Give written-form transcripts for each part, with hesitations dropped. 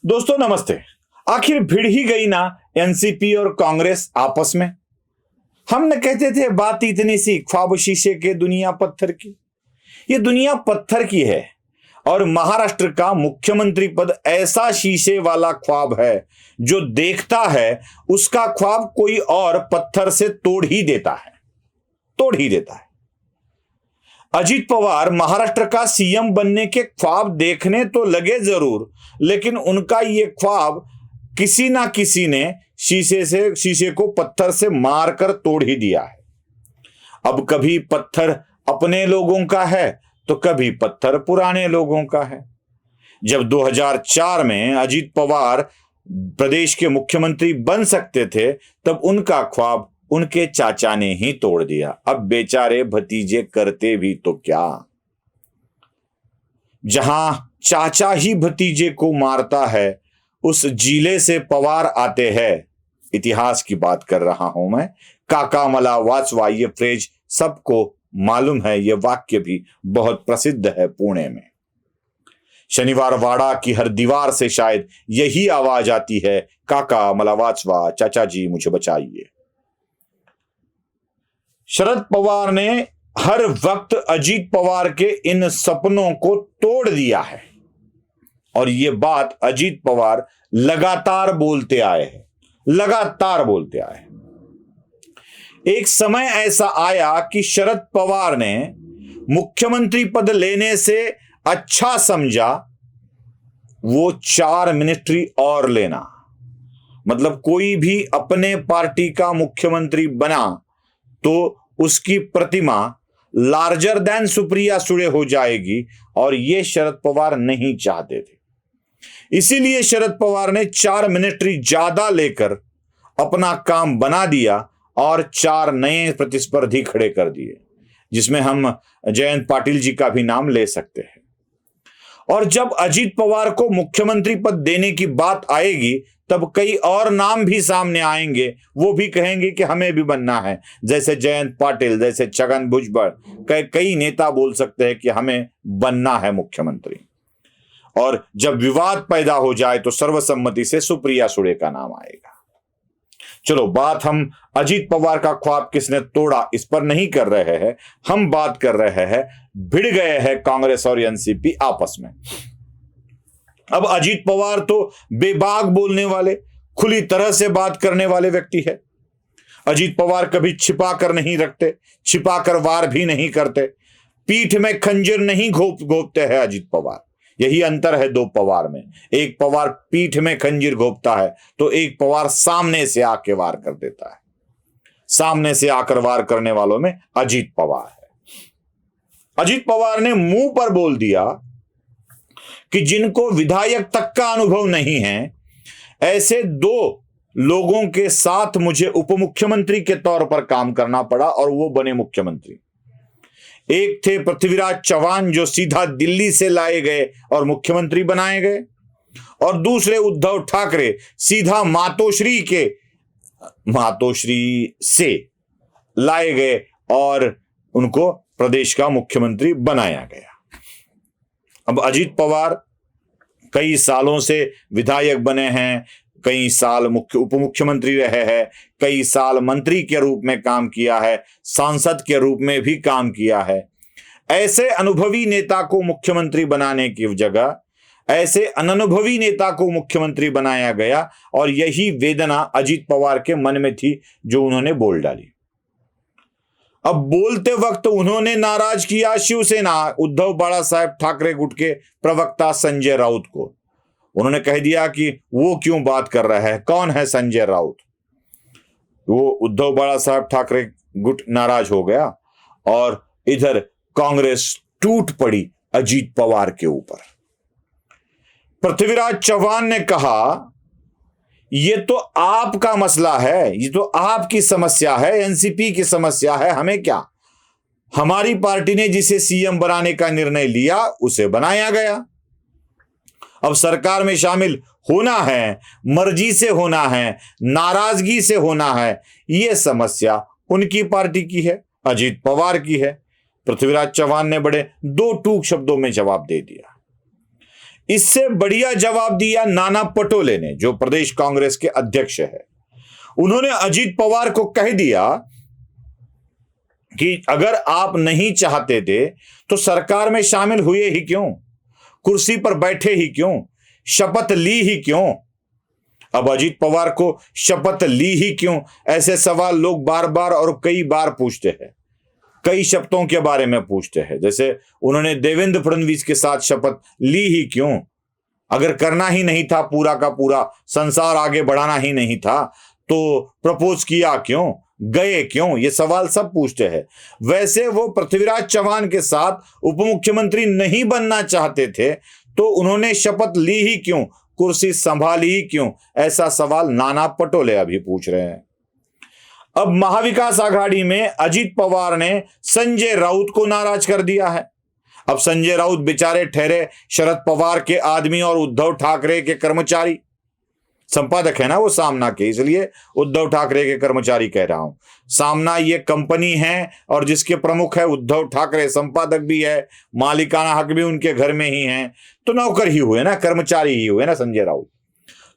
दोस्तों नमस्ते। आखिर भिड़ ही गई ना एनसीपी और कांग्रेस आपस में। हम न कहते थे बात इतनी सी, ख्वाब शीशे के दुनिया पत्थर की। ये दुनिया पत्थर की है और महाराष्ट्र का मुख्यमंत्री पद ऐसा शीशे वाला ख्वाब है जो देखता है उसका ख्वाब कोई और पत्थर से तोड़ ही देता है। अजीत पवार महाराष्ट्र का सीएम बनने के ख्वाब देखने तो लगे जरूर, लेकिन उनका ये ख्वाब किसी ना किसी ने शीशे को पत्थर से मारकर तोड़ ही दिया है। अब कभी पत्थर अपने लोगों का है तो कभी पत्थर पुराने लोगों का है। जब 2004 में अजीत पवार प्रदेश के मुख्यमंत्री बन सकते थे तब उनका ख्वाब उनके चाचा ने ही तोड़ दिया। अब बेचारे भतीजे करते भी तो क्या। जहां चाचा ही भतीजे को मारता है उस जिले से पवार आते हैं। इतिहास की बात कर रहा हूं मैं। काका मला वाचवा, ये फ्रेज सबको मालूम है। यह वाक्य भी बहुत प्रसिद्ध है पुणे में। शनिवार वाड़ा की हर दीवार से शायद यही आवाज आती है, काका मला वाचवा, चाचा जी मुझे बचाइए। शरद पवार ने हर वक्त अजीत पवार के इन सपनों को तोड़ दिया है और यह बात अजीत पवार लगातार बोलते आए हैं। एक समय ऐसा आया कि शरद पवार ने मुख्यमंत्री पद लेने से अच्छा समझा वो 4 मिनिस्ट्री और लेना। मतलब कोई भी अपने पार्टी का मुख्यमंत्री बना तो उसकी प्रतिमा लार्जर देन सुप्रिया सुळे हो जाएगी और ये शरद पवार नहीं चाहते थे। इसीलिए शरद पवार ने 4 मिनिस्ट्री ज्यादा लेकर अपना काम बना दिया और 4 नए प्रतिस्पर्धी खड़े कर दिए, जिसमें हम जयंत पाटिल जी का भी नाम ले सकते हैं। और जब अजीत पवार को मुख्यमंत्री पद देने की बात आएगी तब कई और नाम भी सामने आएंगे। वो भी कहेंगे कि हमें भी बनना है, जैसे जयंत पाटिल, जैसे छगन भुजबल, कई नेता बोल सकते हैं कि हमें बनना है मुख्यमंत्री। और जब विवाद पैदा हो जाए तो सर्वसम्मति से सुप्रिया सुळे का नाम आएगा। चलो, बात हम अजीत पवार का ख्वाब किसने तोड़ा इस पर नहीं कर रहे हैं। हम बात कर रहे हैं भिड़ गए हैं कांग्रेस और एनसीपी आपस में। अब अजीत पवार तो बेबाक बोलने वाले, खुली तरह से बात करने वाले व्यक्ति है। अजीत पवार कभी छिपा कर नहीं रखते, छिपा कर वार भी नहीं करते, पीठ में खंजर नहीं घोपते हैं अजीत पवार। यही अंतर है 2 पवार में। एक पवार पीठ में खंजर घोपता है तो एक पवार सामने से आके वार कर देता है। सामने से आकर वार करने वालों में अजीत पवार है। अजीत पवार ने मुंह पर बोल दिया कि जिनको विधायक तक का अनुभव नहीं है, ऐसे 2 लोगों के साथ मुझे उपमुख्यमंत्री के तौर पर काम करना पड़ा और वो बने मुख्यमंत्री। एक थे पृथ्वीराज चव्हाण जो सीधा दिल्ली से लाए गए और मुख्यमंत्री बनाए गए, और दूसरे उद्धव ठाकरे सीधा मातोश्री से लाए गए और उनको प्रदेश का मुख्यमंत्री बनाया गया। अब अजीत पवार कई सालों से विधायक बने हैं, कई साल उप मुख्यमंत्री रहे हैं, कई साल मंत्री के रूप में काम किया है, सांसद के रूप में भी काम किया है। ऐसे अनुभवी नेता को मुख्यमंत्री बनाने की जगह ऐसे अननुभवी नेता को मुख्यमंत्री बनाया गया और यही वेदना अजीत पवार के मन में थी जो उन्होंने बोल डाली। अब बोलते वक्त उन्होंने नाराज किया शिवसेना, उद्धव बाला साहेब ठाकरे गुट के प्रवक्ता संजय राउत को। उन्होंने कह दिया कि वो क्यों बात कर रहा है, कौन है संजय राउत। वो उद्धव बाला साहेब ठाकरे गुट नाराज हो गया और इधर कांग्रेस टूट पड़ी अजीत पवार के ऊपर। पृथ्वीराज चव्हाण ने कहा ये तो आपका मसला है, ये तो आपकी समस्या है, एनसीपी की समस्या है, हमें क्या। हमारी पार्टी ने जिसे सीएम बनाने का निर्णय लिया उसे बनाया गया। अब सरकार में शामिल होना है, मर्जी से होना है, नाराजगी से होना है, यह समस्या उनकी पार्टी की है, अजीत पवार की है। पृथ्वीराज चव्हाण ने बड़े 2 टूक शब्दों में जवाब दे दिया। इससे बढ़िया जवाब दिया नाना पटोले ने, जो प्रदेश कांग्रेस के अध्यक्ष है। उन्होंने अजीत पवार को कह दिया कि अगर आप नहीं चाहते थे तो सरकार में शामिल हुए ही क्यों, कुर्सी पर बैठे ही क्यों, शपथ ली ही क्यों। अब अजीत पवार को शपथ ली ही क्यों, ऐसे सवाल लोग बार बार और कई बार पूछते हैं, कई शब्दों के बारे में पूछते हैं। जैसे उन्होंने देवेंद्र फडणवीस के साथ शपथ ली ही क्यों, अगर करना ही नहीं था, पूरा का पूरा संसार आगे बढ़ाना ही नहीं था, तो प्रपोज किया क्यों, गए क्यों, ये सवाल सब पूछते हैं। वैसे वो पृथ्वीराज चौहान के साथ उप मुख्यमंत्री नहीं बनना चाहते थे तो उन्होंने शपथ ली ही क्यों, कुर्सी संभाली ही क्यों, ऐसा सवाल नाना पटोले अभी पूछ रहे हैं। अब महाविकास आघाड़ी में अजीत पवार ने संजय राउत को नाराज कर दिया है। अब संजय राउत बेचारे ठहरे शरद पवार के आदमी और उद्धव ठाकरे के कर्मचारी, संपादक है ना वो सामना के, इसलिए उद्धव ठाकरे के कर्मचारी कह रहा हूं। सामना ये कंपनी है और जिसके प्रमुख है उद्धव ठाकरे, संपादक भी है, मालिकाना हक भी उनके घर में ही है, तो नौकर ही हुए ना, कर्मचारी ही हुए ना संजय राउत।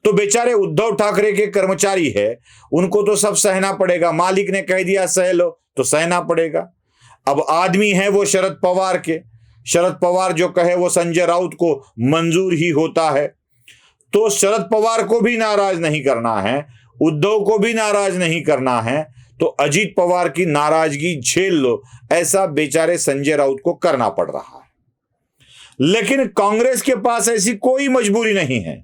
तो बेचारे उद्धव ठाकरे के कर्मचारी है, उनको तो सब सहना पड़ेगा। मालिक ने कह दिया सह लो तो सहना पड़ेगा। अब आदमी है वो शरद पवार के, शरद पवार जो कहे वो संजय राउत को मंजूर ही होता है। तो शरद पवार को भी नाराज नहीं करना है, उद्धव को भी नाराज नहीं करना है, तो अजीत पवार की नाराजगी झेल लो, ऐसा बेचारे संजय राउत को करना पड़ रहा है। लेकिन कांग्रेस के पास ऐसी कोई मजबूरी नहीं है।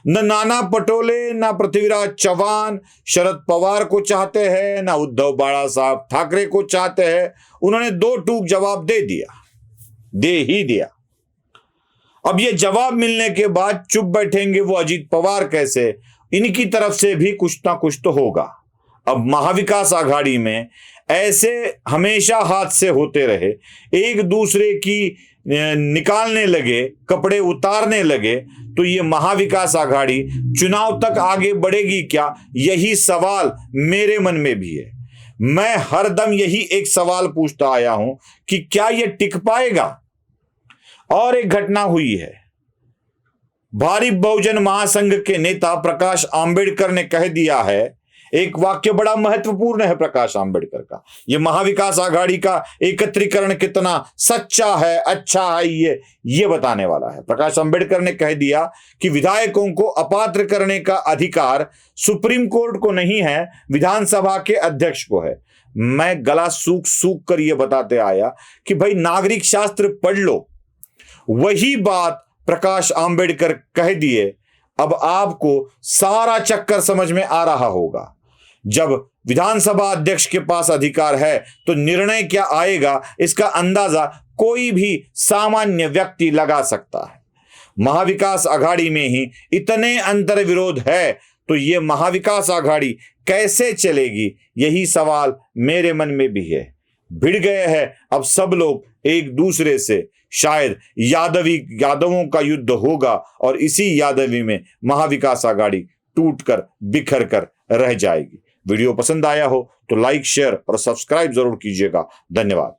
न नाना पटोले न पृथ्वीराज चौहान शरद पवार को चाहते हैं, न उद्धव बाला साहब ठाकरे को चाहते हैं। उन्होंने दो टूक जवाब दे दिया, दे ही दिया। अब ये जवाब मिलने के बाद चुप बैठेंगे वो अजीत पवार कैसे, इनकी तरफ से भी कुछ ना कुछ तो होगा। अब महाविकास आघाड़ी में ऐसे हमेशा हादसे होते रहे, एक दूसरे की निकालने लगे, कपड़े उतारने लगे, तो ये महाविकास आघाड़ी चुनाव तक आगे बढ़ेगी क्या, यही सवाल मेरे मन में भी है। मैं हरदम यही एक सवाल पूछता आया हूं कि क्या ये टिक पाएगा। और एक घटना हुई है, भारी बहुजन महासंघ के नेता प्रकाश आंबेडकर ने कह दिया है, एक वाक्य बड़ा महत्वपूर्ण है प्रकाश आंबेडकर का, ये महाविकास आघाड़ी का एकत्रीकरण कितना सच्चा है, अच्छा है, ये बताने वाला है। प्रकाश आंबेडकर ने कह दिया कि विधायकों को अपात्र करने का अधिकार सुप्रीम कोर्ट को नहीं है, विधानसभा के अध्यक्ष को है। मैं गला सूख सूख कर यह बताते आया कि भाई नागरिक शास्त्र पढ़ लो, वही बात प्रकाश आंबेडकर कह दिए। अब आपको सारा चक्कर समझ में आ रहा होगा। जब विधानसभा अध्यक्ष के पास अधिकार है तो निर्णय क्या आएगा, इसका अंदाजा कोई भी सामान्य व्यक्ति लगा सकता है। महाविकास आघाड़ी में ही इतने अंतर विरोध है, तो ये महाविकास आघाड़ी कैसे चलेगी, यही सवाल मेरे मन में भी है। भिड़ गए हैं अब सब लोग एक दूसरे से, शायद यादवों का युद्ध होगा और इसी यादवी में महाविकास आघाड़ी टूटकर बिखर कर रह जाएगी। वीडियो पसंद आया हो तो लाइक, शेयर और सब्सक्राइब जरूर कीजिएगा। धन्यवाद।